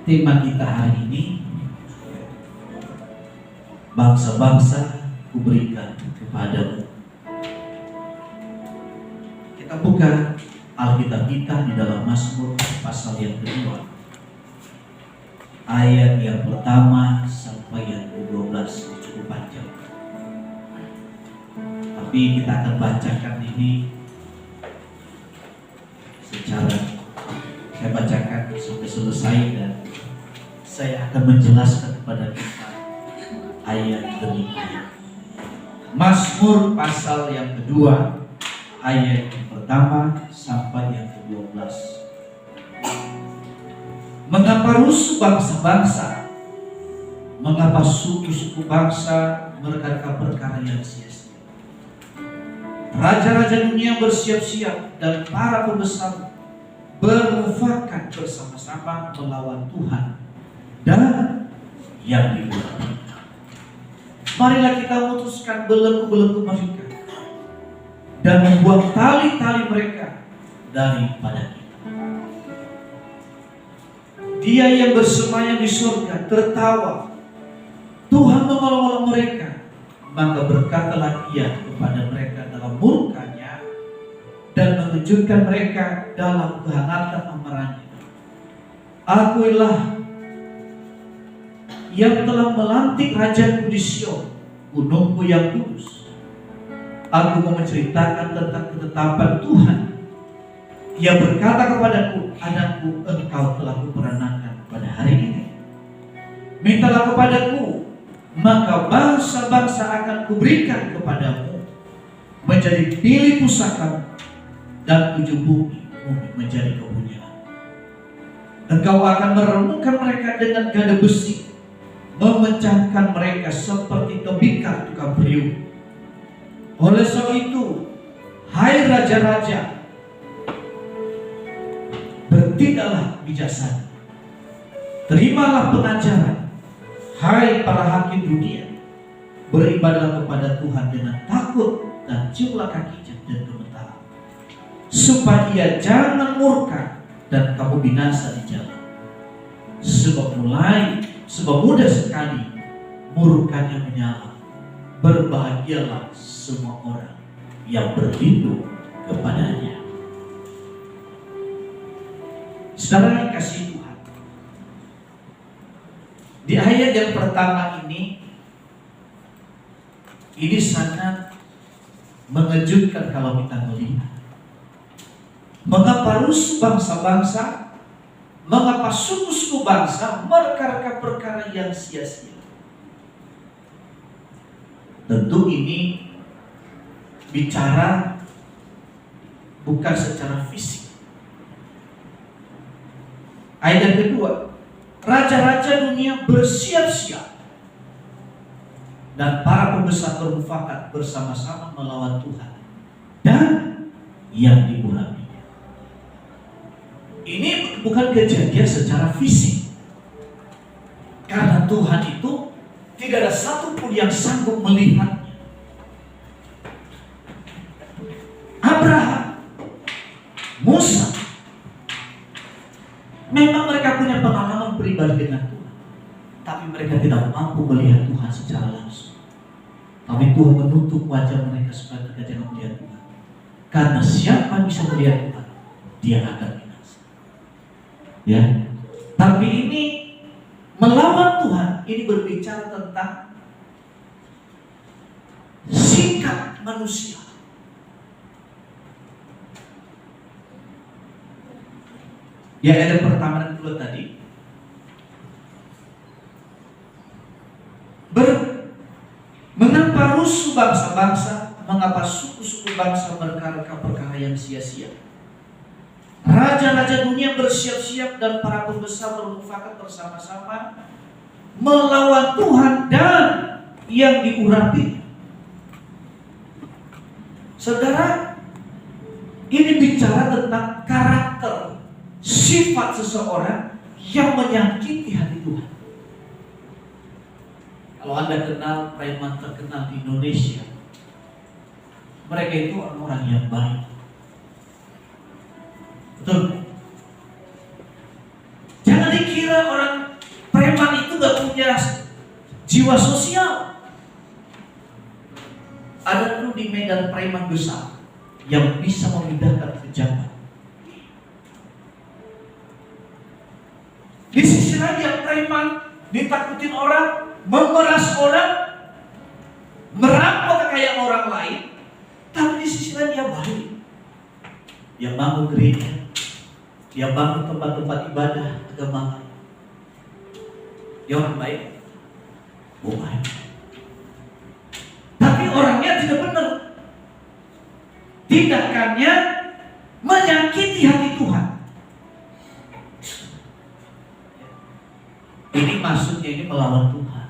Tema kita hari ini, bangsa-bangsa kuberikan kepadamu. Kita buka Alkitab kita di dalam Mazmur pasal yang kedua, ayat yang pertama sampai yang ke-12. Cukup panjang, tapi kita akan bacakan ini secara, saya bacakan sampai selesai dan saya akan menjelaskan kepada kita ayat demi ayat. Mazmur pasal yang kedua, ayat yang pertama sampai yang ke-12. Mengapa rusuh bangsa-bangsa? Mengapa suku-suku bangsa berkata perkara yang sia-sia? Raja-raja dunia bersiap-siap dan para pembesar bermufakat bersama-sama melawan Tuhan dan yang diurapi. Marilah kita memutuskan belenggu-belenggu mereka dan membuang tali-tali mereka daripada kita. Dia yang bersemayam di surga tertawa, Tuhan menolong mereka. Maka berkatalah Ia kepada mereka dalam murkanya dan mengejutkan mereka dalam kehangatan amarahnya. Akulah yang telah melantik rajaku di Sion, gunungku yang kudus. Aku mau menceritakan tentang ketetapan Tuhan. Ia berkata kepadaku, anakku, engkau telah kuperanakan pada hari ini. Mintalah kepadaku, maka bangsa-bangsa akan kuberikan kepadamu menjadi pilih pusaka dan ujung bumi menjadi kepunyaan. Engkau akan meremukkan mereka dengan gada besi, memecahkan mereka seperti tembikar tukang periuk. Oleh sebab itu, hai raja-raja, bertindaklah bijaksana. Terimalah pengajaran, hai para hakim dunia. Beribadahlah kepada Tuhan dengan takut dan ciumlah kakinya dan gemetar, supaya Ia jangan murka dan kamu binasa di jalan. Sebab mudah sekali murkanya menyala. Berbahagialah semua orang yang berlindung kepadanya. Saudara yang kasih Tuhan, di ayat yang pertama ini sangat mengejutkan kalau kita melihat. Mengapa rusuh bangsa-bangsa? Mengapa suku-suku bangsa mereka perkara yang sia-sia? Tentu ini bicara bukan secara fisik. Ayat yang kedua, raja-raja dunia bersiap-siap dan para pembesar bermufakat bersama-sama melawan Tuhan dan yang diurapi. Ini bukan kejadian secara fisik, karena Tuhan itu tidak ada satupun yang sanggup melihatnya. Abraham, Musa, memang mereka punya pengalaman pribadi dengan Tuhan, tapi mereka tidak mampu melihat Tuhan secara langsung. Tapi Tuhan menutup wajah mereka supaya mereka jangan melihat Tuhan. Karena siapa bisa melihat Tuhan, dia akan binasa. Ya, tapi ini melawan Tuhan, ini berbicara tentang sikap manusia. Ya, ada pertama dan kedua tadi. Mengapa rusuh bangsa-bangsa? Mengapa suku-suku bangsa perkara yang sia-sia? Raja-raja dunia bersiap-siap dan para pembesar bermufakat bersama-sama melawan Tuhan dan yang diurapi. Saudara, ini bicara tentang karakter, sifat seseorang yang menyakiti hati Tuhan. Kalau Anda kenal preman terkenal di Indonesia, mereka itu orang yang baik. Betul? Jangan dikira orang Preman itu gak punya jiwa sosial. Ada dulu di Medan preman besar yang bisa memindahkan pejabat. Di sisi lain yang preman ditakutin orang, memeras orang, merampok kekayaan orang lain. Tapi di sisi lain dia baik. Dia bangun gereja, dia bangun tempat-tempat ibadah agama. Dia orang baik. Baik. Tapi orangnya tidak benar. Tindakannya menyakiti hati Tuhan. Ini maksudnya ini melawan Tuhan.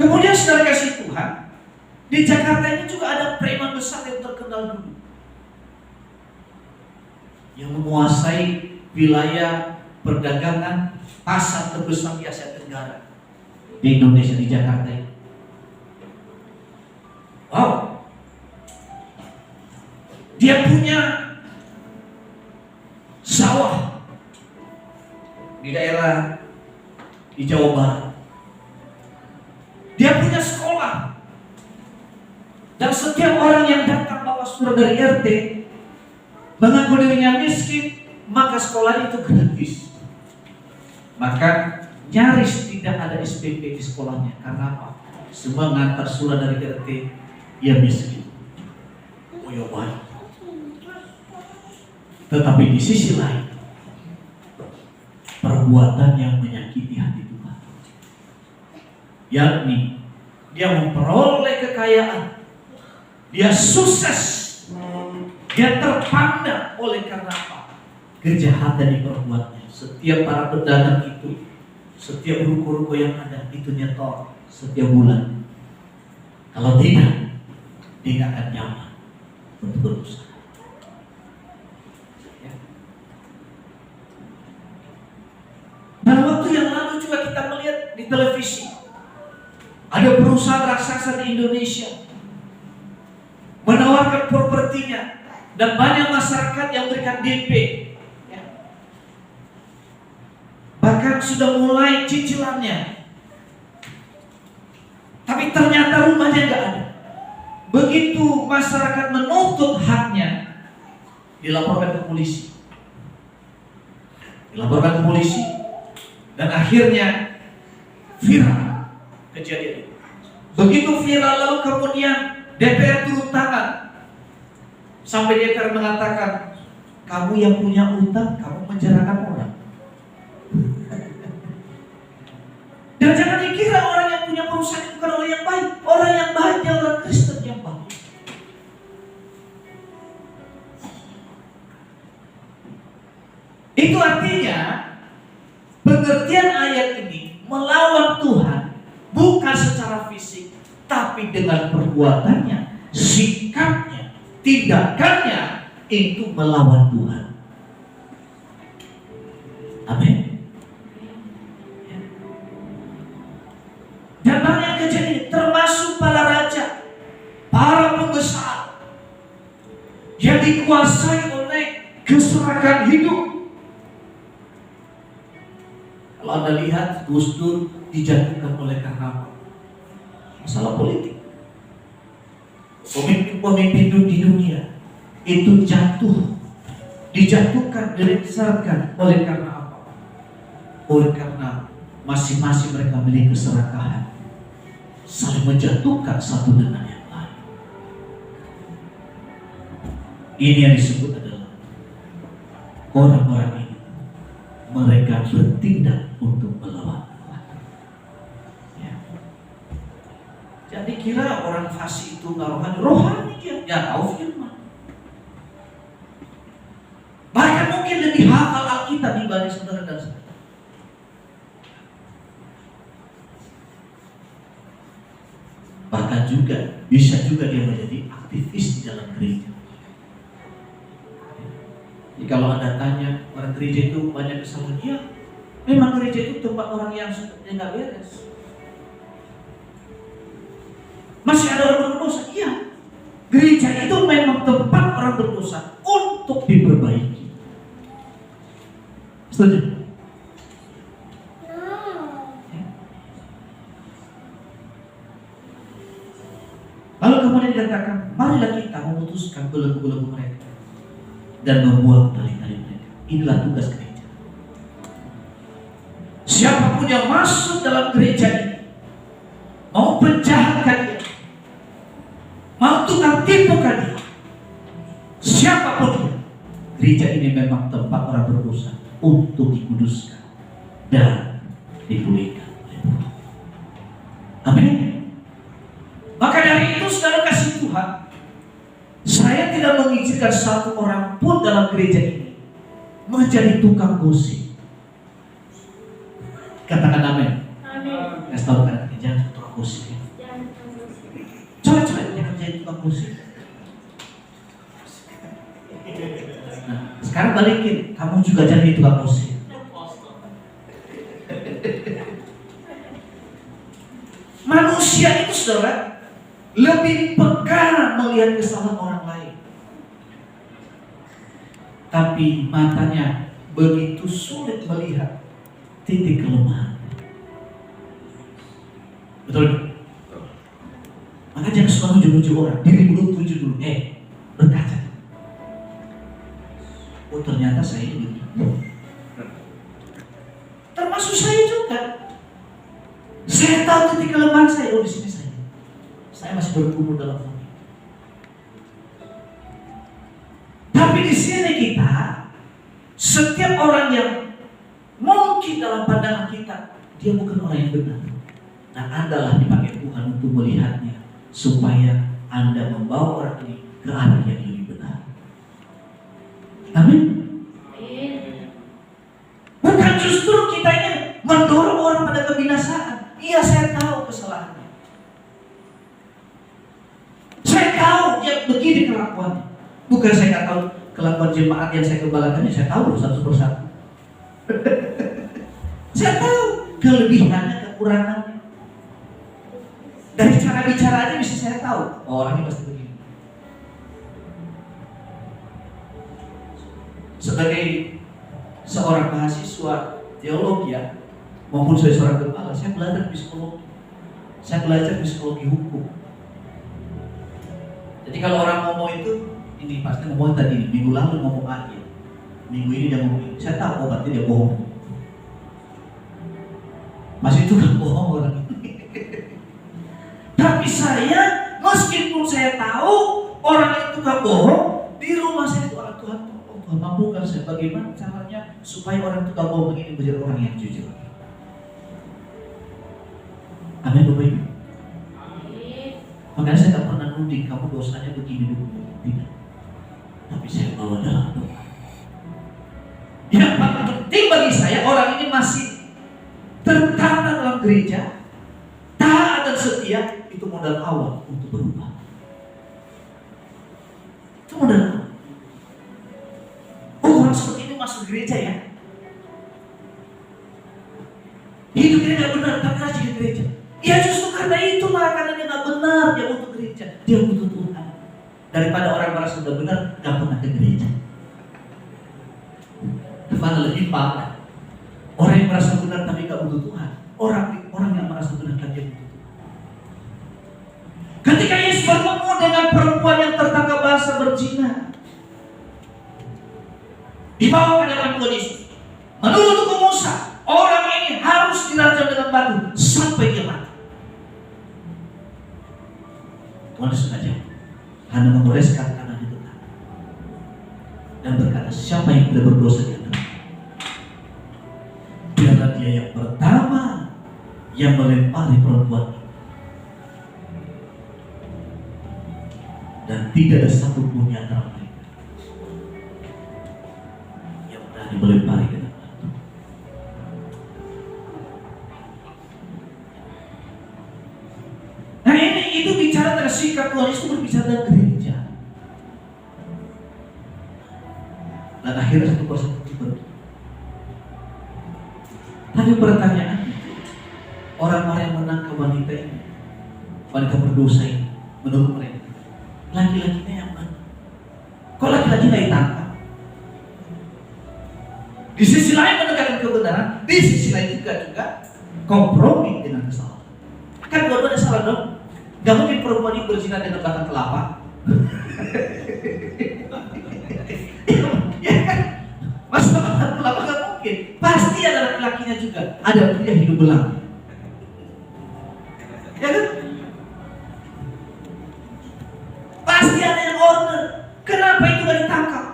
Kemudian saudara kasih Tuhan, di Jakarta ini juga ada preman besar yang terkenal dulu, yang menguasai wilayah perdagangan pasar terbesar di Asia Tenggara, di Indonesia, di Jakarta ini. Wow, dia punya sawah di daerah di Jawa Barat. Dia punya sekolah, dan setiap orang yang datang bawa surat dari RT mengaku dirinya miskin, maka sekolah itu gratis. Maka nyaris tidak ada SPP di sekolahnya. Karena apa? Semua ngantar surat dari RT, ia miskin. Oh ya baik. Tetapi di sisi lain, perbuatan yang menyakiti hati Tuhan, yakni dia memperoleh kekayaan, dia sukses, dia terpandang oleh karena apa? Kejahatan yang diperbuatnya. Setiap para pedagang itu, setiap ruko-ruko yang ada itu nyetor setiap bulan. Kalau tidak, dia nggak akan nyaman untuk berusaha. Dan waktu yang lalu juga kita melihat di televisi, ada perusahaan raksasa di Indonesia menawarkan propertinya, dan banyak masyarakat yang berikan DP, bahkan sudah mulai cicilannya. Tapi ternyata rumahnya nggak ada. Begitu masyarakat menuntut haknya, dilaporkan ke polisi. Dan akhirnya viral kejadian itu. Begitu viral, lalu kemudian DPR turun tangan. Sampai DPR mengatakan, kamu yang punya utang, kamu menjarakan orang. Dan jangan dikira orang yang punya perusahaan itu bukan orang yang baik. Orang yang baik adalah orang Kristen yang baik. Itu artinya pengertian ayat ini melawan Tuhan bukan secara fisik, tapi dengan perbuatannya, sikapnya, tindakannya itu melawan Tuhan. Amin. Dan banyak kejadian, termasuk para raja, para pembesar yang dikuasai oleh keserakahan hidup. Kalau Anda lihat, Gus Dur dijatuhkan oleh karena apa? Masalah politik. Pemimpin-pemimpin di dunia itu dijatuhkan, dilengsarkan oleh karena apa? Oleh karena masing-masing mereka memiliki keserakahan, saling menjatuhkan satu dengan yang lain. Ini yang disebut adalah orang-orang ini, mereka bertindak untuk melawan Tuhan. Ya. Jadi kira orang fasik itu nggak rohani dia nggak tahu firman. Bahkan mungkin lebih hafal Alkitab dibanding saudara dan saya. Bahkan juga bisa juga dia menjadi aktivis di dalam gereja. Jadi kalau Anda tanya orang gereja itu banyak kesalahan, dia memang gereja itu tempat orang yang nggak beres. Masih ada orang berdosa, iya. Gereja itu memang tempat orang berdosa untuk diperbaiki. Setuju? Lalu kemudian dikatakan, marilah kita memutuskan belenggu-belenggu mereka dan membuang tali-tali mereka. Inilah tugas gereja. Siapapun yang masuk dalam gereja ini, mau penjahatkan dia, mau tukang tipukan dia, siapapun dia, gereja ini memang tempat orang berdosa untuk dikuduskan dan dipulihkan. Amin. Maka dari itu saudara kasih Tuhan, saya tidak mengizinkan satu orang pun dalam gereja ini menjadi tukang gosip. Katakan amin. Amin. Kasih tahu kan, jangan tukang gosip. Coba jangan jadi tukang gosip. Nah, sekarang balikin, kamu juga jadi tukang gosip. Manusia itu saudara lebih peka melihat kesalahan orang lain, tapi matanya begitu sulit melihat titik kelemahan. Betul? Maka jangan suka nuju-nuju orang, diri dulu tuju dulu, berkaca. Oh ternyata saya ini begitu. Termasuk saya juga. Saya tahu titik kelemahan saya. Oh di sini saya masih bergumul dalam hati. Tapi di sini kita, setiap orang yang mungkin dalam pandangan kita dia bukan orang yang benar, nah Andalah dipakai Tuhan untuk melihatnya, supaya Anda membawa orang ini ke arah yang lebih benar. Amin. Bukan justru kita ini mendorong orang pada kebinasaan. Iya, saya tahu kesalahannya. Saya tahu dia begini kelakuannya. Bukan saya nggak tahu kelakuan jemaat yang saya gembalakannya, saya tahu satu persatu. Saya tahu kelebihannya, kekurangannya. Dari cara bicara aja bisa saya tahu, oh, orangnya pasti begini. Sebagai seorang mahasiswa teologi ya, maupun sebagai seorang gembala, saya belajar psikologi. Saya belajar psikologi hukum. Jadi kalau orang ngomong itu, ini pasti ngomong tadi, minggu lalu ngomong akhir, minggu ini dia ngomong ini. Saya tahu, berarti dia bohong. Masih itu kan bohong orang ini. Tapi saya, meskipun saya tahu orang itu kan bohong, di rumah saya itu orang Tuhan, Tuhan mampukan saya bagaimana caranya supaya orang itu kan bohong ini menjadi orang yang jujur. Amin Bapak Ibu. Makanya saya tak pernah nuding kamu dosanya begini dulu, tidak. Tapi saya bawa dalam doa. Yang paling penting bagi saya, orang ini masih tertata dalam gereja, taat dan setia, itu modal awal untuk berubah. Itu modal awal. Oh, orang seperti ini masuk gereja ya. Hidupnya tidak benar, tapi rajin di gereja. Ya justru karena itulah, karena dia tidak benar, dia butuh gereja, dia butuh Tuhan. Daripada orang merasa sudah benar, tidak pernah ke gereja. Mana lebih parah? Orang yang merasa benar tapi tidak butuh Tuhan. Orang yang merasa benar tapi dia butuh Tuhan. Ketika Yesus bertemu dengan perempuan yang tertangkap basah berzina, dibawa ke dalam Tuhan Yesus. Menurut hukum Musa, orang ini harus dirajam dengan batu sampai dia mati. Tuhan sengaja hanya mengoreskan kanan itu dan berkata, siapa yang tidak berdosa di antara biarlah dia yang pertama yang melempari perempuan itu. Dan tidak ada satupun di antara mereka yang berani melempari dengan batu. Nah ini itu bicara tentang sikap Tuhan Yesus, berbicara tentang gereja. Dan akhirnya satu persatu dibentuk. Tapi pertanyaan, orang-orang yang menangkap wanita ini, wanita berdosa ini, menurut mereka, laki-lakinya yang mana? Kok laki-laki tidak ditangkap? Di sisi lain menegakkan kebenaran, di sisi lain juga kompromi dengan kesalahan. Kan dua-duanya salah dong. Gak mungkin perempuan ini berzina dengan batang kelapa. Ya kan? Masa batang kelapa gak mungkin. Pasti ada laki-lakinya juga. Ada pria hidup belang. Ya kan? Pasti ada yang order. Kenapa itu gak ditangkap?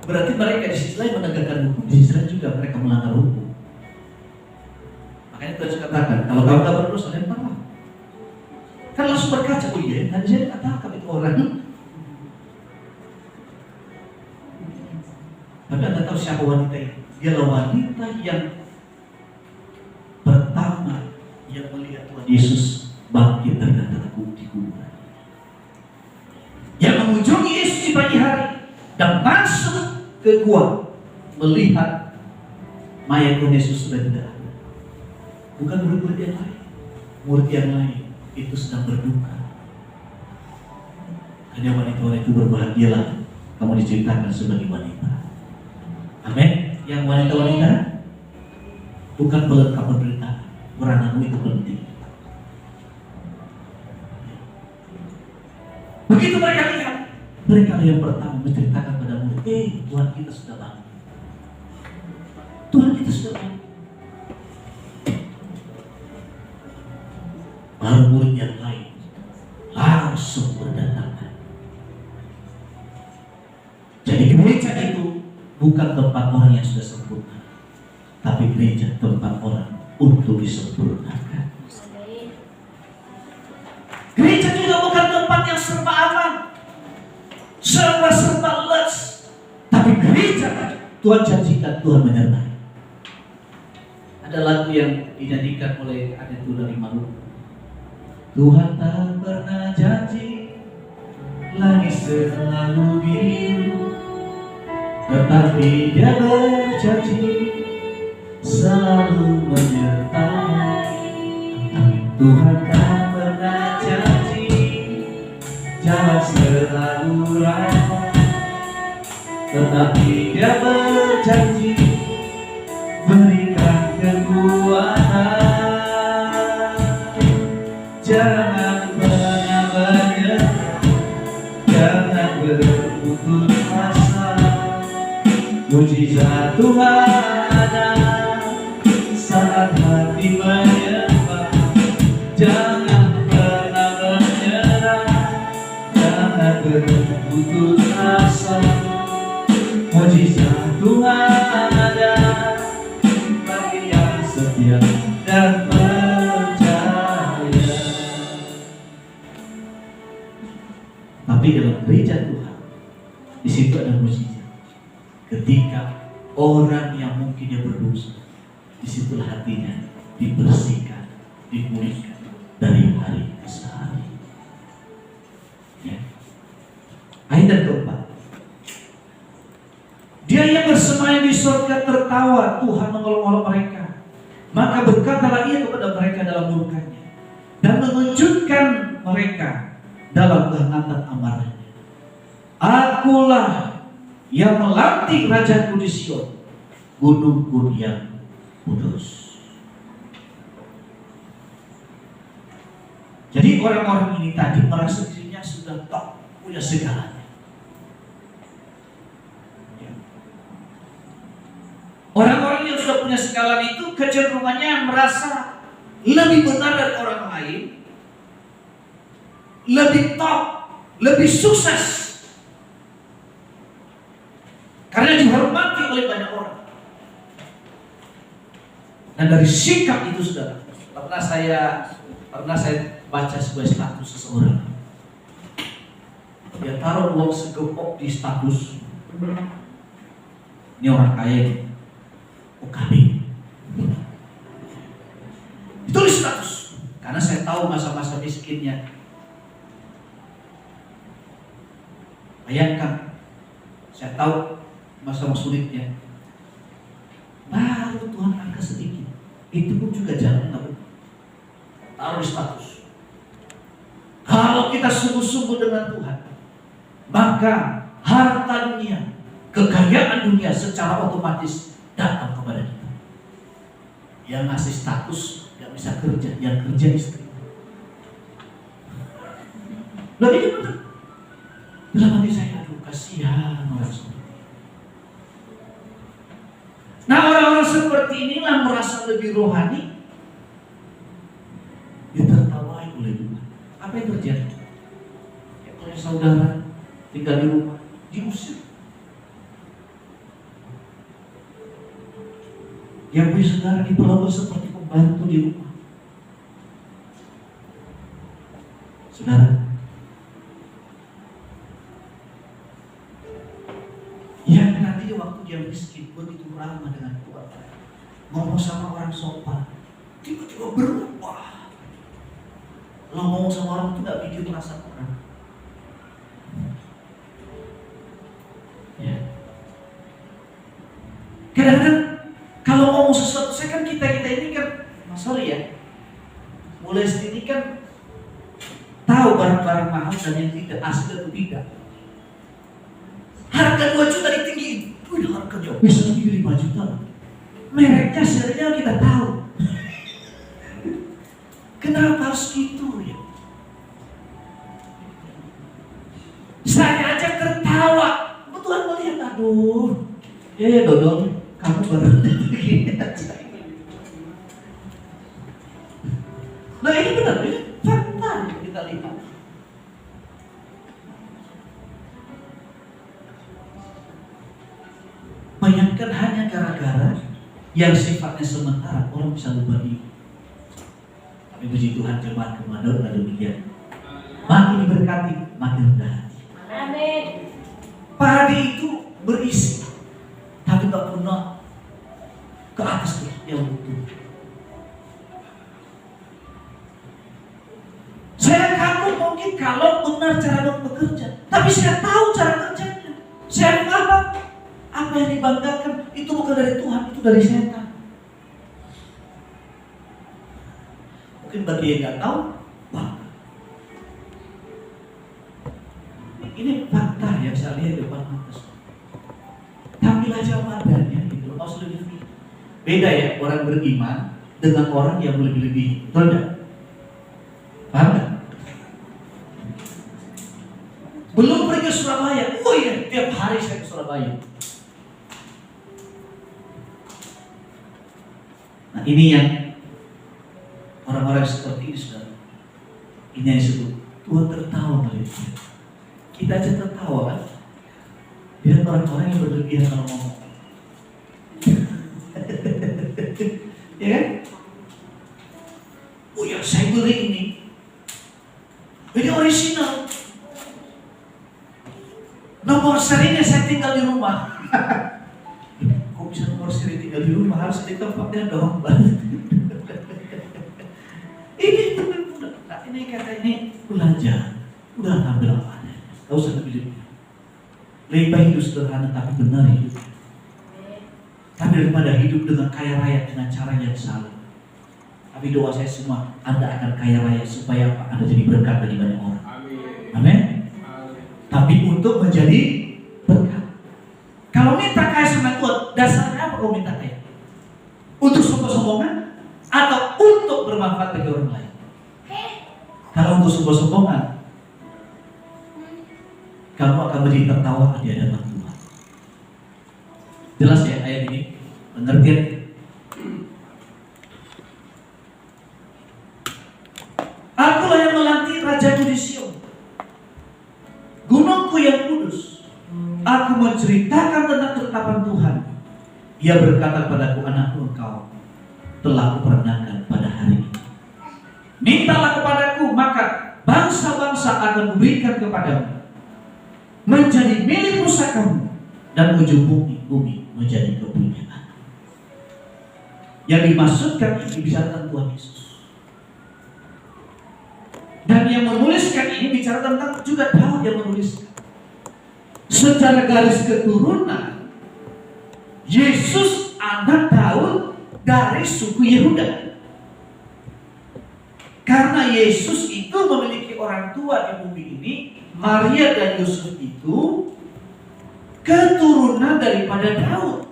Berarti mereka di sisi lain menegakkan hukum, di sisi lain juga mereka melanggar hukum. Makanya Tuhan katakan, kalau kamu tak berdosa, lemparlah. Kan langsung berkaca, oh iya, tadi saya tak tangkap itu orang. Tapi Anda tahu siapa wanita itu? Dialah wanita yang pertama yang melihat Tuhan Yesus bangkit dari antara kuburan. Yang mengunjungi Yesus di pagi hari dan masuk ke gua melihat mayat Tuhan Yesus sudah tidak ada. Bukan murid-murid yang lain. Murid yang lain itu sedang berduka. Hanya wanita-wanita itu berbahagialah kamu diceritakan sebagai wanita. Amin. Yang wanita-wanita bukan pelengkap penderitaan. Perananmu itu penting. Begitu mereka lihat, mereka yang pertama menceritakan pada murid, Tuhan kita sudah bangun. Tuhan kita sudah bangun. Baru murid yang lain langsung berdatangan. Jadi gereja itu bukan tempat orang yang sudah sempurna, tapi gereja tempat orang untuk disempurnakan. Gereja juga bukan tempat yang serba aman, serba les, tapi gereja Tuhan janjikan, Tuhan menyertai. Ada lagu yang dinyanyikan oleh Adetu dari Maluku. Tuhan tak pernah janji langit selalu biru, tetapi Dia berjanji selalu menyertai. Tuhan tak pernah janji jalan selalu ramai, tetapi Dia berjanji berikan kekuatan. Jangan pernah menyerah, jangan berputus asa. Mujizat Tuhan ada saat hati menyembah. Jangan pernah menyerah, jangan berputus asa. Mujizat Tuhan ada bagi yang setia dan tapi dalam gereja Tuhan, di situ ada mujizat. Ketika orang yang mungkin dia berdosa, disitulah hatinya dibersihkan, dipulihkan dari hari ke hari. Ya. Ayat yang keempat, Dia yang bersemayam di surga tertawa, Tuhan mengolok-olok mereka. Maka berkatalah Ia kepada mereka dalam murkanya dan mengejutkan mereka dalam kehangatan amarahnya. Akulah yang melantik Rajaku di Sion, gunungku yang kudus. Jadi orang-orang ini tadi merasa dirinya sudah top, punya segalanya. Ya. Orang-orang yang sudah punya segalanya itu kecenderungannya merasa lebih benar dari orang lain, lebih top, lebih sukses, karena dihormati oleh banyak orang. Dan dari sikap itu, saudara, pernah saya baca sebuah status seseorang. Dia taruh uang segepok di status. Ini orang kaya, OKB. Ditulis status, karena saya tahu masa-masa miskinnya. Bayangkan, saya tahu masa-masa sulitnya. Baru Tuhan angkat sedikit, itu pun juga jangan taruh di status. Kalau kita sungguh-sungguh dengan Tuhan, maka harta dunia kekayaan dunia secara otomatis datang kepada kita. Yang ngasih status gak bisa kerja, yang kerja istri. Nah ini benar. Dalam hati saya, aduh kasihan orang seperti ini. Nah orang-orang seperti inilah merasa lebih rohani, ditertawai oleh Tuhan. Apa yang terjadi? Ya, punya saudara tinggal di rumah, diusir. Yang punya saudara diperlakukan seperti pembantu di rumah. Saudara, yang nanti waktu dia miskin begitu ramah dengan keluarga, ngomong sama orang sopan, tiba-tiba berubah. Lo ngomong sama orang itu gak bikin perasaan orang. Ya. Kadang-kadang kalau ngomong sesuatu, saya kan kita ini kan, sorry ya, mulai sendiri kan tahu barang-barang mahal dan yang tidak, asli atau tidak. Harga 2 juta ditinggiin, harganya bisa lebih 5 juta. Mereknya, serinya kita tahu. Kenapa harus gitu ya? Saya aja tertawa, Tuhan melihat, aduh, Dodol, kamu baru begini aja. Nah ini benar, ini fakta yang kita lihat. Bayangkan hanya gara-gara yang sifatnya sementara, orang bisa lupa diri. Tapi puji Tuhan, jemaat kemana demikian. Makin diberkati, makin rendah hati. Amin. Padi itu berisi, tapi tak pernah ke atas yang butuh. Saya kamu mungkin kalau benar cara bekerja, tapi saya tahu cara kerjanya. Saya paham apa yang dibanggakan itu bukan dari Tuhan, itu dari setan. Mungkin bagi yang nggak tahu, bangga. Ini fakta yang saya lihat di depan mata. Tampil aja padanya, gitu. Mau lebih. Beda ya orang beriman dengan orang yang lebih-lebih rendah. Paham gak? Belum pergi ke Surabaya, oh iya, tiap hari saya ke Surabaya. Nah ini yang orang-orang seperti ini saudara. Ini yang disebut Tuhan tertawa kali ini. Kita aja tertawa kan? Lihat orang-orang yang berlebihan kalau ngomong. Ya kan? Oh ya saya beli ini. Ini original. Nomor serinya saya tinggal di rumah. Kok bisa nomor seri tinggal di rumah? Harus di tempatnya dong. Ini benar-benar. Nah, ini kata ini belajar. Udah ambil apa? Gak usah lebih-lebih. Lebih baik hidup sederhana tapi benar hidup. Tapi daripada hidup dengan kaya raya dengan cara yang salah. Tapi doa saya semua, Anda akan kaya raya supaya apa? Anda jadi berkat bagi banyak orang. Amin. Tapi untuk menjadi berkat. Kalau minta kaya sama Tuhan, dasarnya apa kau minta kaya? Untuk sombong-sombongan atau untuk bermanfaat bagi orang lain? Kalau untuk sombong-sombongan, kamu akan menjadi tertawa di hadapan Tuhan. Jelas ya ayat ini? Pengertian. Akulah yang melantik rajaku di Sion, gunungku yang kudus. Aku menceritakan tentang ketetapan Tuhan. Ia berkata kepadaku, anakku, engkau telah kuperingatkan pada hari ini. Mintalah kepadaku, maka bangsa-bangsa akan kuberikan kepadamu, menjadi milik pusakamu, dan ujung bumi menjadi kepunyaan. Yang dimaksudkan ini bicara tentang Tuhan Yesus. Dan yang menuliskan ini bicara tentang juga Daud yang menuliskan. Secara garis keturunan, Yesus anak Daud dari suku Yehuda. Karena Yesus itu memiliki orang tua di bumi ini, Maria dan Yusuf itu keturunan keturunan daripada Daud.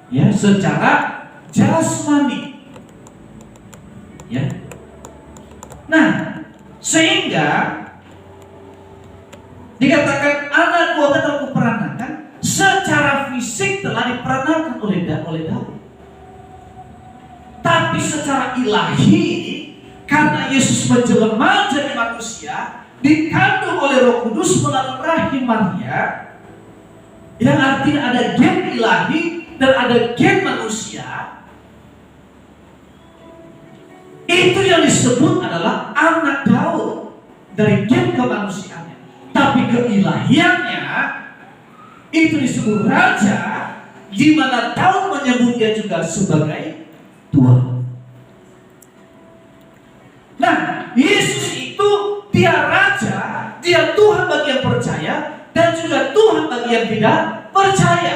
Ya, secara jasmani. Ya. Nah, sehingga dikatakan anak buah telah kuperanakan, secara fisik telah diperanakan oleh Daud. Tapi secara ilahi, karena Yesus menjelma jadi manusia, dikandung oleh Roh Kudus melalui rahim Maria, yang artinya ada gen ilahi dan ada gen manusia. Itu yang disebut adalah anak Daud dari gen kemanusiaannya. Tapi keilahiannya itu disebut raja, di mana Daud menyebut dia juga sebagai Tuhan. Nah, Yesus itu dia raja, dia Tuhan bagi yang percaya dan juga Tuhan bagi yang tidak percaya.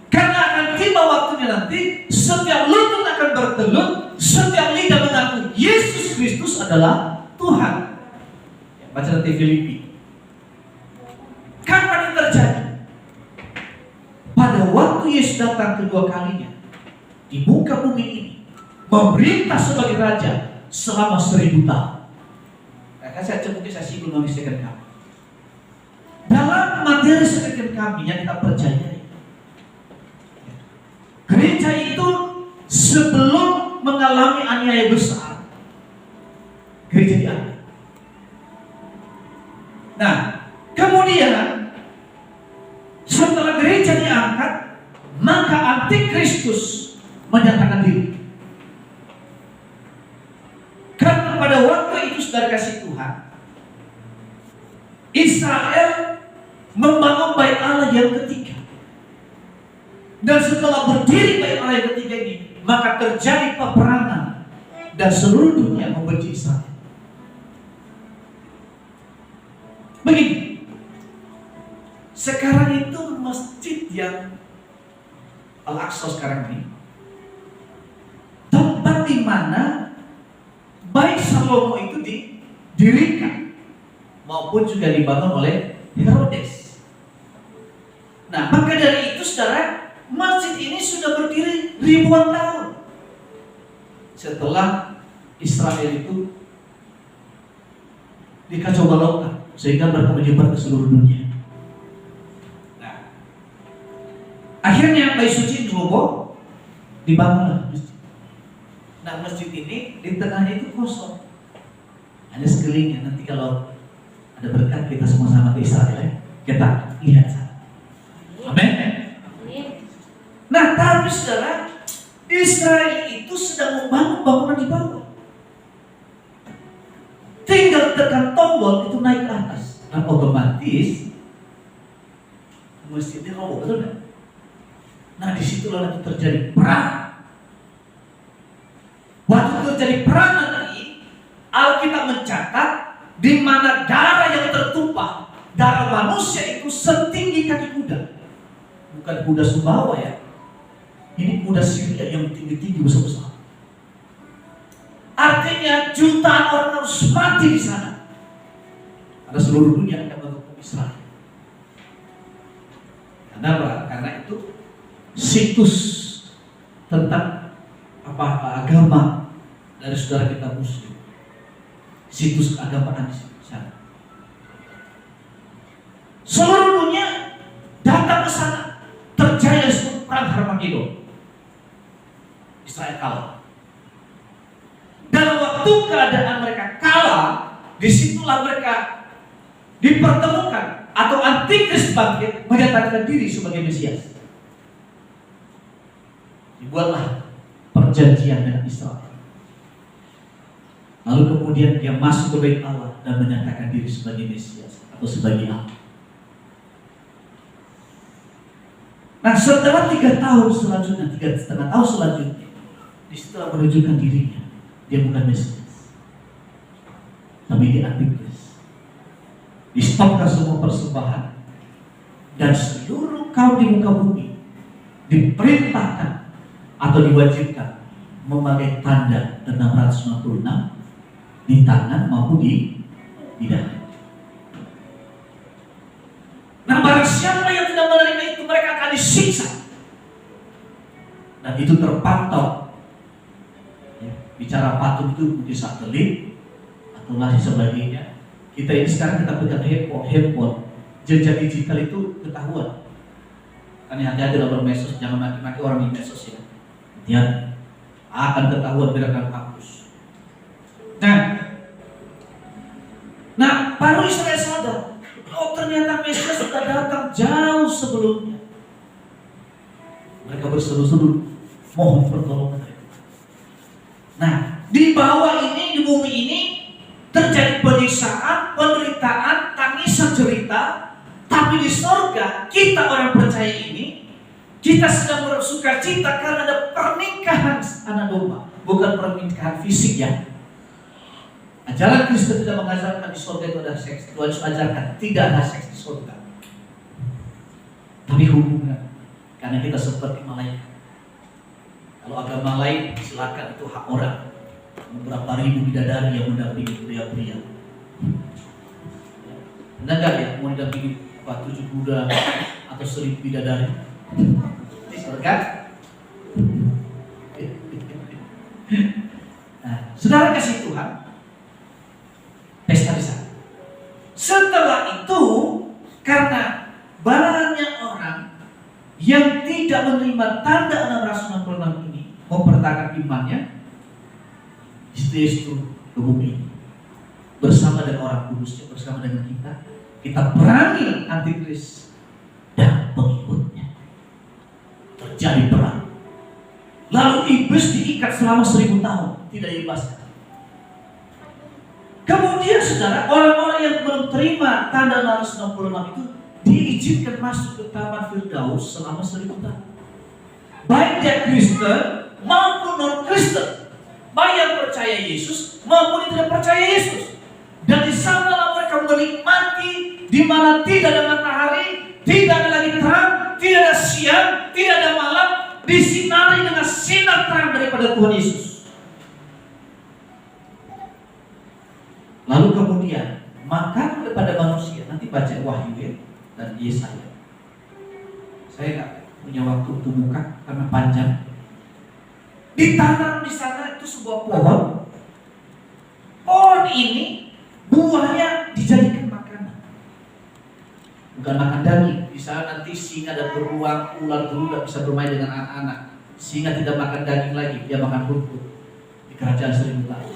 Karena akan tiba waktunya nanti, setiap lutut akan bertelut, setiap lidah mengaku Yesus Kristus adalah Tuhan. Baca nanti Filipi. Kapan ini terjadi? Pada waktu Yesus datang kedua kalinya di muka bumi ini, memerintah sebagai raja selama 1000 tahun. Nah, saya mungkin saya singgung dari second kami. Dalam materi second kami yang kita percaya, gereja itu sebelum mengalami aniaya besar, gereja diangkat. Nah, kemudian setelah gereja diangkat, maka antikristus menyatakan diri. Karena pada waktu itu, saudara kasih Tuhan, Israel membangun bait Allah yang ketiga. Dan setelah berdiri bait Allah yang ketiga ini, maka terjadi peperangan dan seluruh dunia membenci Israel. Begini, sekarang itu masjid yang Al-Aqsa sekarang ini, tempat di mana Bait Salomo itu didirikan maupun juga dibangun oleh Herodes. Nah, maka dari itu, saudara, masjid ini sudah berdiri ribuan tahun setelah Israel itu dikacau balaukan sehingga menyebar ke seluruh dunia. Nah, akhirnya Bait Suci diroboh, dibangunlah masjid. Nah, masjid ini di tengahnya itu kosong, hanya sekelilingnya. Nanti kalau ada berkat kita sama-sama ke Israel, kita lihat sana. Amin. Nah, tapi saudara, Israel itu sedang membangun bangunan di bawah. Tinggal tekan tombol itu naik ke atas. Nah, otomatis masjidnya roboh, betul nggak? Nah, disitulah nanti terjadi perang. Waktu terjadi perang nanti, Alkitab mencatat di mana darah yang tertumpah, darah manusia itu setinggi kaki kuda. Bukan kuda Sumbawa ya. Ini kuda Syria yang tinggi-tinggi besar-besar. Artinya jutaan orang harus mati di sana. Ada seluruh dunia akan mendukung Israel. Kenapa? Karena itu situs tentang agama dari saudara kita Muslim. Situs keagamaan di sana. Seluruh dunia datang ke sana. Terjadi disebut perang Harmagedon. Israel kalah. Dalam waktu keadaan mereka kalah, disitulah mereka dipertemukan atau antikris bangkit menyatakan diri sebagai Mesias. Dibuatlah perjanjian dengan Israel. Lalu kemudian dia masuk ke bait Allah dan menyatakan diri sebagai Mesias atau sebagai Allah. Nah, setelah 3 tahun selanjutnya, 3,5 tahun selanjutnya, disitulah menunjukkan dirinya. Dia bukan Mesias, tapi dia antikris. Distopkan semua persembahan dan seluruh kaum di muka bumi diperintahkan atau diwajibkan memakai tanda 666 di tangan maupun di dada. siapa yang tidak menerima itu, mereka akan disiksa. Dan itu terpantau. Ya, bicara patung itu mungkin satelit atau lain sebagainya. Kita ini sekarang kita pegang handphone, jejak digital itu ketahuan. Kan hati-hati dalam bermedsos, jangan maki-maki orang di medsos ya. Hati-hati, akan ketahuan bila akan hapus. Nah, baru Israel sadar, oh ternyata Mesias sudah datang jauh sebelumnya. Mereka berseru-seru, mohon pertolongan dari Tuhan. Nah, di bawah ini, di bumi ini terjadi penyiksaan, penderitaan, tangisan, cerita. Tapi di surga, kita orang percaya ini, kita sedang bersuka cita karena ada pernikahan anak domba, bukan pernikahan fisik ya. Ajaran Kristen tidak mengajarkan di surga itu ada seks. Tuhan ajarkan tidak ada seks di surga. Tapi hubungan, karena kita seperti malaikat. Kalau agama lain silakan, itu hak orang. Beberapa ribu bidadari yang mendampingi pria-pria. Benar nggak ya mau mendampingi 7 kuda atau 1000 bidadari di surga? Nah, saudara kasih Tuhan, pesta di sana. Setelah itu, karena banyak orang yang tidak menerima tanda 666 ini, mempertahankan imannya, Yesus ke bumi bersama dengan orang kudusnya, bersama dengan kita perangi antikris dan pengikutnya. Terjadi perang. Lalu iblis diikat selama 1000 tahun, tidak dibebaskan. Kemudian saudara, orang-orang yang belum terima tanda 666 itu diizinkan masuk ke taman Firdaus selama 1000 tahun. Baik dia Kristen maupun non-Kristen, baik yang percaya Yesus maupun yang tidak percaya Yesus. Dan di sana mereka menikmati di mana tidak ada matahari, tidak ada lagi terang, tidak ada siang, tidak ada malam, disinari dengan sinar terang daripada Tuhan Yesus. Lalu kemudian makan kepada manusia. Nanti baca Wahyu dan Yesaya. Saya nggak punya waktu untuk buka karena panjang. Ditanam di sana itu sebuah pohon. Pohon ini buahnya dijadikan makanan. Bukan makan daging. Di sana nanti singa dan beruang, ular beruang bisa bermain dengan anak-anak. Singa tidak makan daging lagi, dia makan rumput di kerajaan 1000 tahun.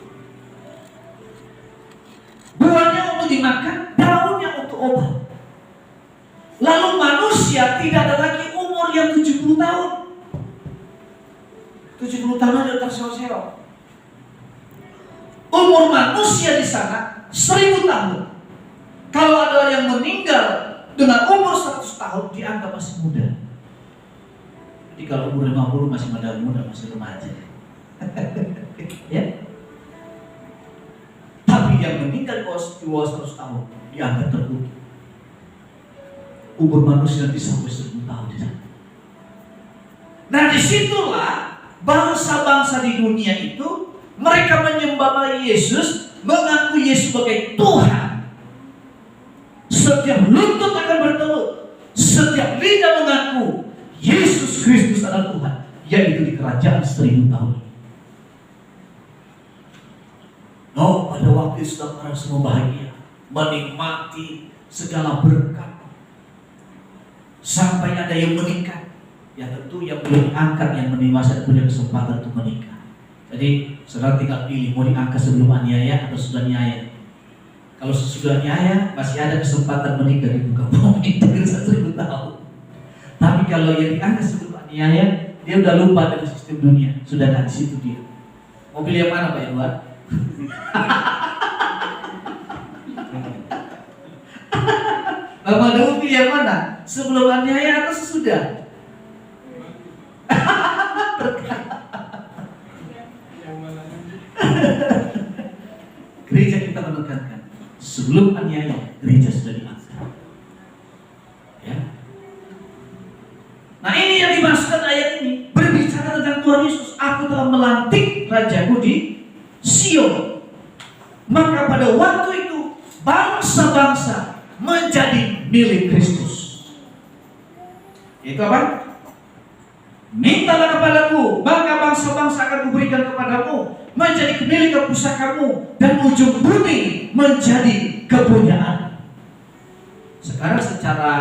Buahnya untuk dimakan, daunnya untuk obat. Lalu manusia tidak ada lagi umur yang 70 tahun. 70 tahun sudah terseok-seok. Umur manusia di sana 1000 tahun. Kalau ada yang meninggal dengan umur 100 tahun dianggap masih muda. Jadi kalau umur 50 masih muda, masih remaja. Ya. Tapi yang meninggal di bawah 100 tahun dianggap terkutuk. Umur manusia nanti sampai 1000 tahun di sana. Nah, disitulah bangsa-bangsa di dunia itu mereka menyembah Yesus, mengaku Yesus sebagai Tuhan. Setiap lutut akan bertelur, setiap lidah mengaku Yesus Kristus adalah Tuhan, yaitu di kerajaan 1000 tahun. Oh, pada waktu itu orang semua bahagia, menikmati segala berkat, sampai ada yang menikah. Ya tentu yang belum diangkat yang menewasa punya kesempatan untuk menikah. Jadi saudara tinggal pilih mau diangkat sebelum aniaya atau sudah niaya. Kalau sesudah niaya masih ada kesempatan menikah di muka bumi dengan 1000 tahun. Tapi kalau yang diangkat sebelum aniaya, dia udah lupa dengan sistem dunia, sudah di situ dia. Mau pilih yang mana Pak Edward? Bapak dulu pilih yang mana? Sebelum aniaya atau sesudah? Gereja kita menekankan sebelum aniaya gereja sudah diangkat. Ya. Nah ini yang dimaksudkan ayat ini berbicara tentang Tuhan Yesus. Aku telah melantik rajaku di Sion. Maka pada waktu itu bangsa-bangsa menjadi milik Kristus. Itu apa? Mintalah kepadaku, maka bangsa-bangsa akan kuberikan kepadamu, menjadi kepemilikan pusakamu, dan ujung bumi menjadi kepunyaan. Sekarang secara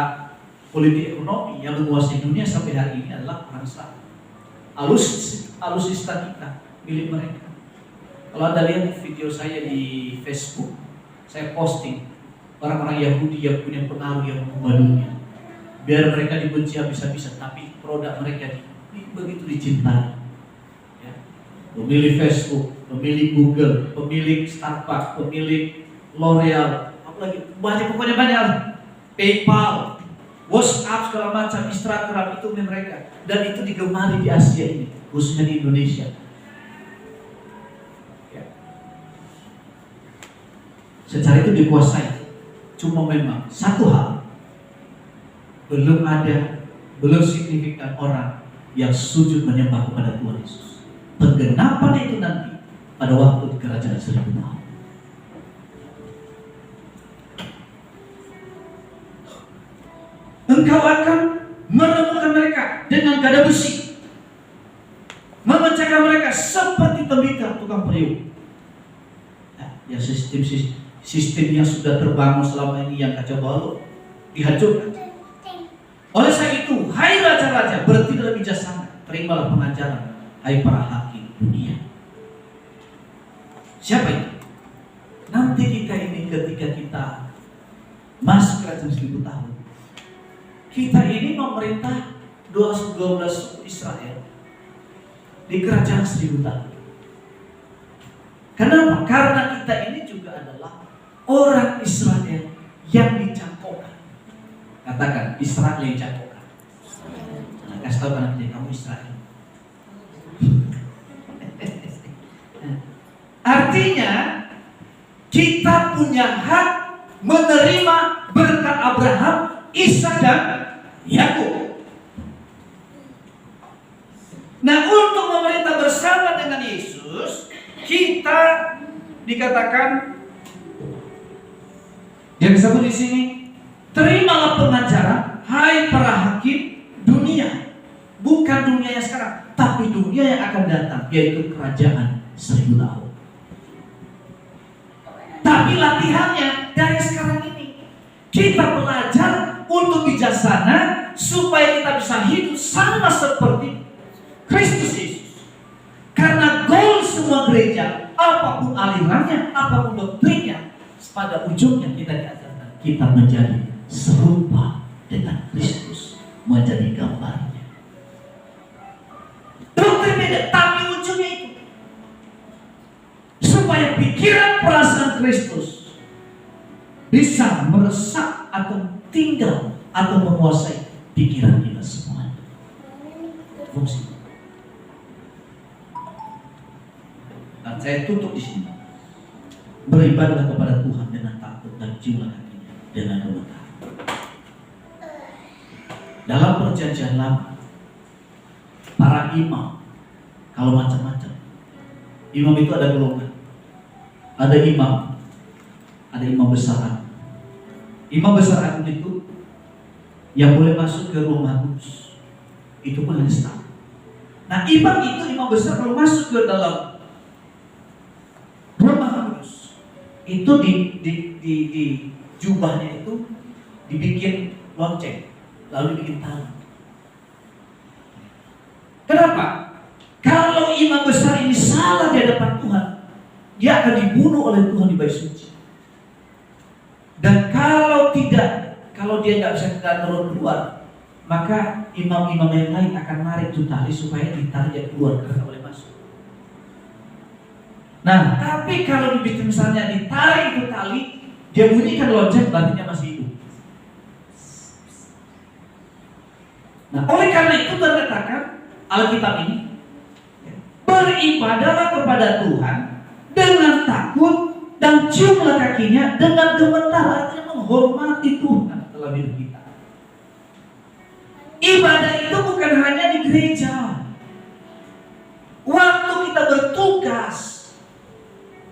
politik ekonomi yang menguasai dunia sampai hari ini adalah orang Islam. Alutsista kita milik mereka. Kalau Anda lihat video saya di Facebook, saya posting orang-orang Yahudi yang punya pengaruh yang mengubah dunia. Biar mereka dibenci habis-habisan, tapi produk mereka begitu dicintai. Ya. Pemilik Facebook, pemilik Google, pemilik Starbucks, pemilik L'Oreal, apalagi pokoknya banyak. PayPal, WhatsApp, segala macam, Instagram, itu mereka. Dan itu digemari di Asia ini, khususnya di Indonesia. Ya. Secara itu dikuasai. Cuma memang satu hal, belum signifikan orang yang sujud menyembah kepada Tuhan Yesus. Penggenapan itu nanti pada waktu kerajaan 1000 tahun. Engkau akan menemukan mereka dengan gada besi, memecahkan mereka seperti tembikar tukang periuk. Ya, sistem yang sudah terbangun selama ini yang kacau balau dihancurkan. Oleh sebab itu, hai raja-raja, berhentilah bijaksana, terimalah pengajaran, hai para hakim dunia. Siapa itu? Nanti kita ini ketika kita masuk kerajaan 1000 tahun, kita ini memerintah 12 suku Israel di kerajaan 1000 tahun. Kenapa? Karena kita ini juga adalah orang Israel yang dicangkokkan. Katakan, Israel yang dicangkokkan. Nah, kasih tahu anak dia, kamu Israel. Artinya kita punya hak menerima berkat Abraham, Ishak dan Yakub. Nah, untuk memerintah bersama dengan Yesus, kita dikatakan yang disebut di sini, terimalah pengajaran, hai para hakim dunia. Bukan dunia yang sekarang, tapi dunia yang akan datang, yaitu kerajaan 1000 tahun. Tapi latihannya dari sekarang ini, kita belajar untuk bijaksana supaya kita bisa hidup sama seperti Kristus Yesus. Karena goal semua gereja, apapun alirannya, apapun doktrinnya, pada ujungnya kita diajarkan kita menjadi serupa dengan Kristus, menjadi gambarnya. Doktrin beda, tapi ujungnya itu supaya pikiran perasaan Kristus bisa meresap atau tinggal atau menguasai pikiran kita semua. Fungsi. Dan saya tutup di sini. Beribadah kepada Tuhan dengan takut dan jiwa hatinya dengan gemetar. Dalam perjanjian lama, para imam, kalau macam-macam, imam itu ada golongan. Ada imam besar agung. Imam besar agung itu yang boleh masuk ke rumah kudus. Itu pun hanya setahun. Nah, imam besar kalau masuk ke dalam rumah kudus, itu di jubahnya itu dibikin lonceng, lalu dibikin tali. Kenapa? Kalau imam besar ini salah di hadapan Tuhan, dia akan dibunuh oleh Tuhan di bait suci. Dan kalau dia nggak bisa turun keluar, maka imam-imam yang lain akan narik itu tali supaya ditarik dia keluar karena boleh masuk. Nah, tapi kalau misalnya ditarik itu tali, dia bunyikan lonceng, berarti dia masih hidup. Nah, oleh karena itu terkatakan Alkitab ini, beribadahlah kepada Tuhan dengan takut dan ciumlah kakinya dengan gemetar, artinya menghormati Tuhan dalam hidup kita. Ibadah itu bukan hanya di gereja. Waktu kita bertugas,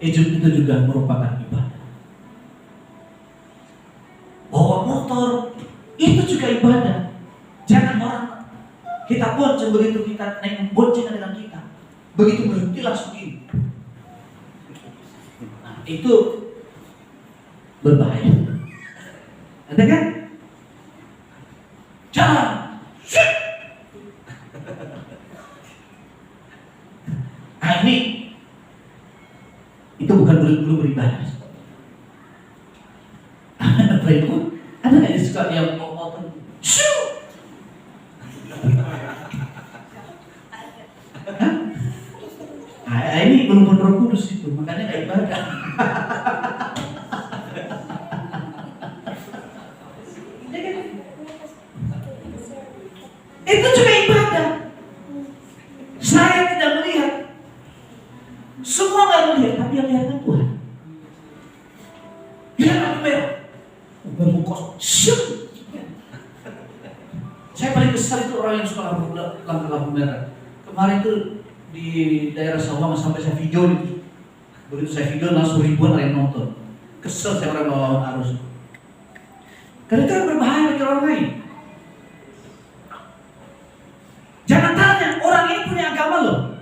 itu juga merupakan ibadah. Bawa motor, itu juga ibadah. Jangan orang Kita bonceng, begitu kita naik bonceng dengan kita, begitu berhenti langsung ini. Nah, itu berbahaya. Ada kan? Jalan. Nah ini, itu bukan belum beribadah. Apa itu? Ada nggak yang suka yang mau Nah, ini belum Roh Kudus itu, makanya nggak ibadah. Itu juga ibadah. Saya tidak melihat, semua nggak melihat, tapi yang lihat kan Tuhan. Lihat lampu merah, membungkus, Saya paling kesal itu orang yang suka lampu merah. Kemarin itu di daerah Sawang sampai saya video itu. Begitu saya video langsung ribuan orang yang nonton. Kesel saya orang melawan arus. Karena itu kan berbahaya bagi orang lain. Jangan tanya, orang ini punya agama loh.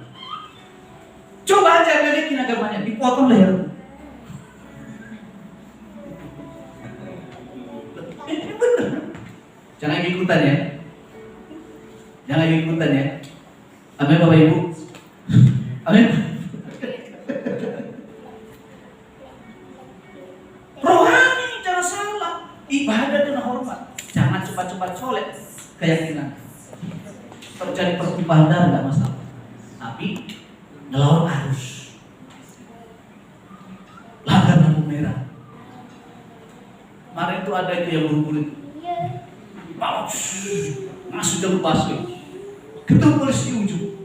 Coba aja milikin agamanya, dipotong leher. Ini benar. Jangan ikutan ya. Jangan ikutan ya. Amin Bapak Ibu. Amin. Rohani jangan salah. Ibadah dengan hormat. Jangan cepat-cepat soleh keyakinan. Terjadi pertumpahan darah nggak masalah. Tapi ngelawan arus. Langgar lampu merah. Kemarin itu ada itu yang buru-buru. Mau masuk jalur busway. Ketemu polisi di ujung,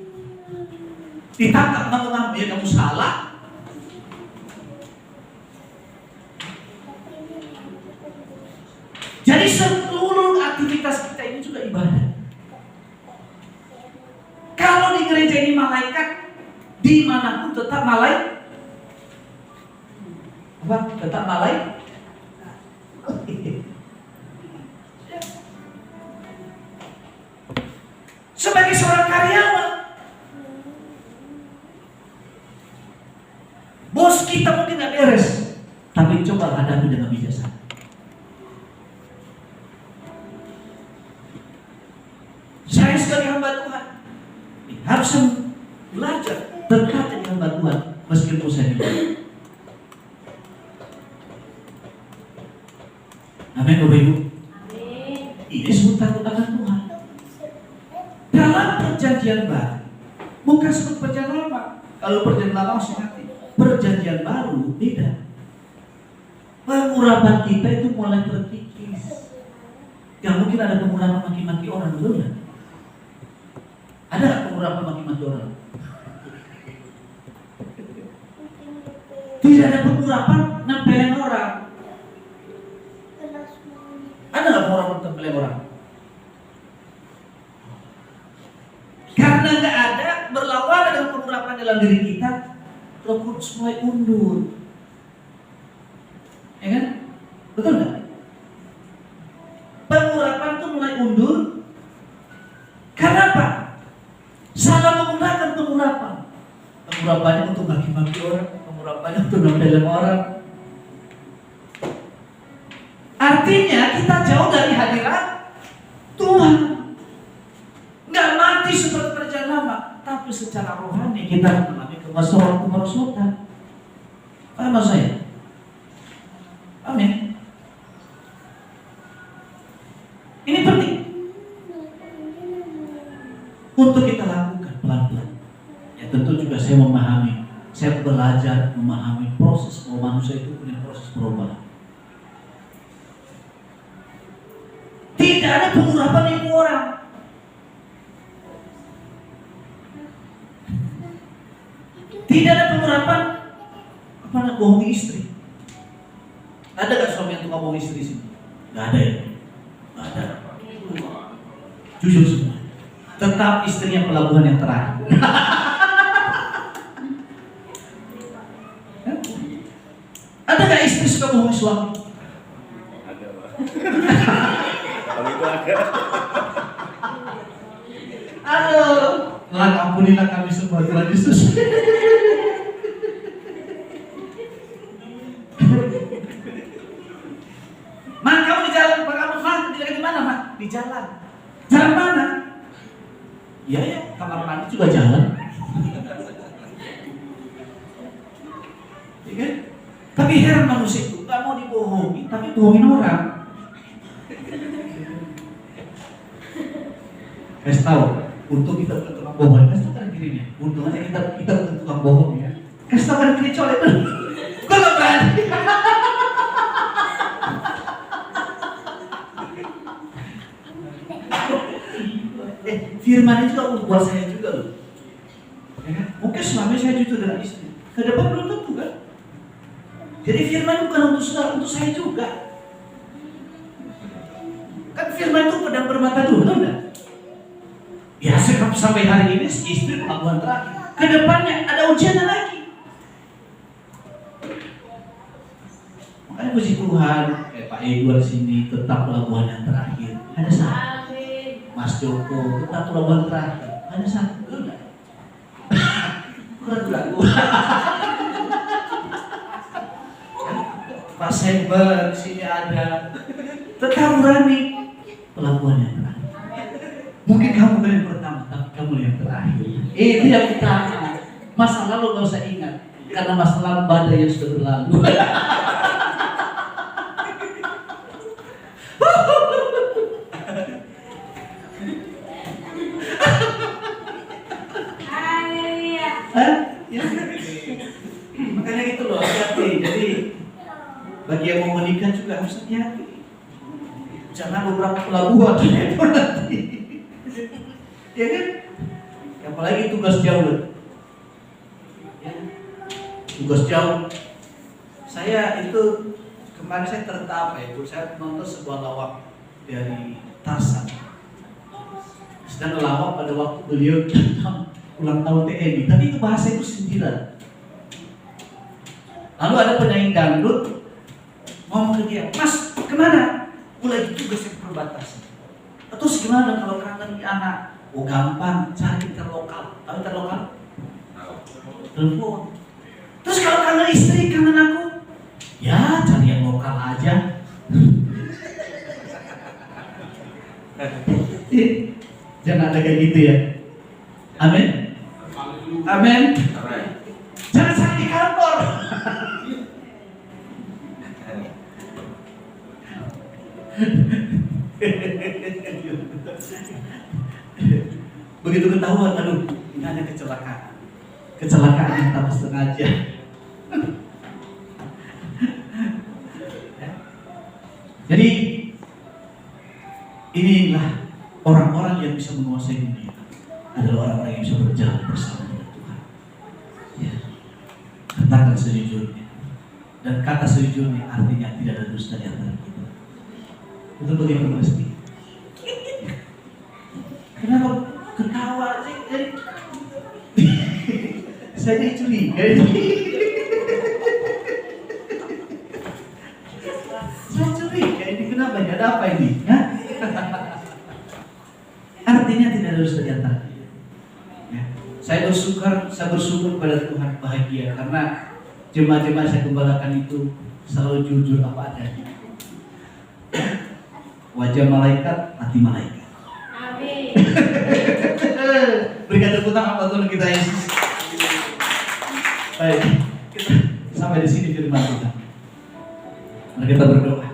ditangkap ngaku-ngaku, ya kamu salah. Jadi seluruh aktivitas kita ini juga ibadah. Kalau di gereja ini malaikat, dimanapun tetap malaikat. Apa? Tetap malaikat. Sebagai seorang karyawan, bos kita mungkin gak beres, tapi coba hadapi dengan bijaksana. Saya sebagai hamba Tuhan harus belajar dekat dengan hamba Tuhan meskipun saya tidak. Amin Bapak Ibu. Ini disebut takut akan Tuhan. Dalam perjanjian baru, bukan seperti perjanjian lama. Kalau perjanjian lama masih mati. Perjanjian baru beda. Pengurapan kita itu mulai terkikis. Gak mungkin ada pengurapan maki-maki orang, betul nggak? Ada nggak pengurapan maki-maki orang? Tidak ada pengurapan nempelin orang. Ada nggak pengurapan nempelin orang? Karena nggak ada berlawanan dengan pengurapan dalam diri kita, Roh Kudus mulai undur, ya kan? Betul nggak? Pengurapan itu mulai undur. Karena apa? Salah menggunakan pengurapan. Pengurapannya untuk maki-maki orang, pengurapannya untuk nempelin orang. Artinya kita jauh dari hadirat Tuhan. Nggak mati seperti perjanjian lama, tapi secara rohani kita mengalami kemerosotan. Paham maksud saya? Amin. Ini penting untuk kita lakukan pelan-pelan. Ya tentu juga saya memahami, saya belajar memahami proses bahwa manusia itu punya proses perubahan. Tidak ada pengurapan ibu orang. Tidak ada pengurapan apa nak bohongi istri. Ada gak suami yang tukang bohongi istri sini? Gak ada ya? Gak ada. Jujur semua. Tetap istrinya pelabuhan yang terakhir. Ada gak istri suka bohongi suami? Ada, Pak. Kalau itu ada. Ampunilah kami semua Tuhan Yesus. Mak, kamu di jalan, kamu di mana, Mak? Di jalan. Jalan mana? Iya ya, kamar mandi juga jalan. Ya kan? Tapi heran manusia itu nggak mau dibohongi, tapi bohongin orang. Kasih tahu, untuk kita bukan tukang bohong, kasih tahu kan kirinya. Untung aja kita bukan tukang bohong ya. Kasih tahu kan kiri colek tuh. Gue nggak berani. Firman itu buat saya juga loh. Ya kan? Mungkin selama saya jujur dengan istri, ke depan belum tentu kan. Jadi firman bukan untuk saudara, untuk saya juga. Kan firman itu pedang bermata dua, betul nggak? Ya sampai hari ini istri pelabuhan terakhir. Kedepannya ada ujian lagi. Makanya puji Tuhan, Pak Edward sini tetap pelabuhan yang terakhir. Ada satu. Mas Joko tetap pelabuhan terakhir. Ada satu, betul nggak? Ragu-ragu. Pak Sember sini ada. Tetap berani pelabuhan yang terakhir. Mungkin kamu yang pertama, tapi kamu yang terakhir. Itu yang utama. Masa lalu gak usah ingat, karena masa lalu badai yang sudah berlalu. Makanya gitu loh, hati-hati. Jadi bagi yang mau menikah juga harus hati-hati. Jangan beberapa pelabuhan itu nanti. Ya kan? Apalagi tugas jauh. Ya. Tugas jauh. Saya itu kemarin saya tertawa itu saya nonton sebuah lawak dari Tarsan. Sedang lawak pada waktu beliau ulang tahun TNI, tapi itu bahasa itu sindiran. Lalu ada penyanyi dangdut ngomong ke dia, Mas, kemana? Mulai tugas yang perbatasan. Terus gimana kalau kangen di anak? Oh gampang, cari interlokal. Tahu interlokal? Telepon. Terus kalau kangen istri, kangen aku? Ya cari yang lokal aja. Jangan ada kayak gitu ya. Amin. Amin. Jangan cari di kantor. Begitu ketahuan, aduh, ini ada kecelakaan yang tak sengaja. Jadi inilah orang-orang yang bisa menguasai dunia adalah orang-orang yang bisa berjalan bersama dengan Tuhan. Ya. Katakan sejujurnya, dan kata sejujurnya artinya tidak ada dusta di antara kita. Itu bagaimana pasti? Kenapa ketawa sih? Saya curiga ini. Saya curiga ini kenapa? Ada apa ini? Hah? Artinya tidak ada dusta di antara kita. Ya. Saya bersyukur pada Tuhan, bahagia karena jemaat-jemaat saya gembalakan itu selalu jujur apa adanya. Wajah malaikat, hati malaikat. Amin. Berikan tepuk tangan buat Tuhan kita Yesus. Baik, kita sampai di sini firman Tuhan. Mari kita berdoa.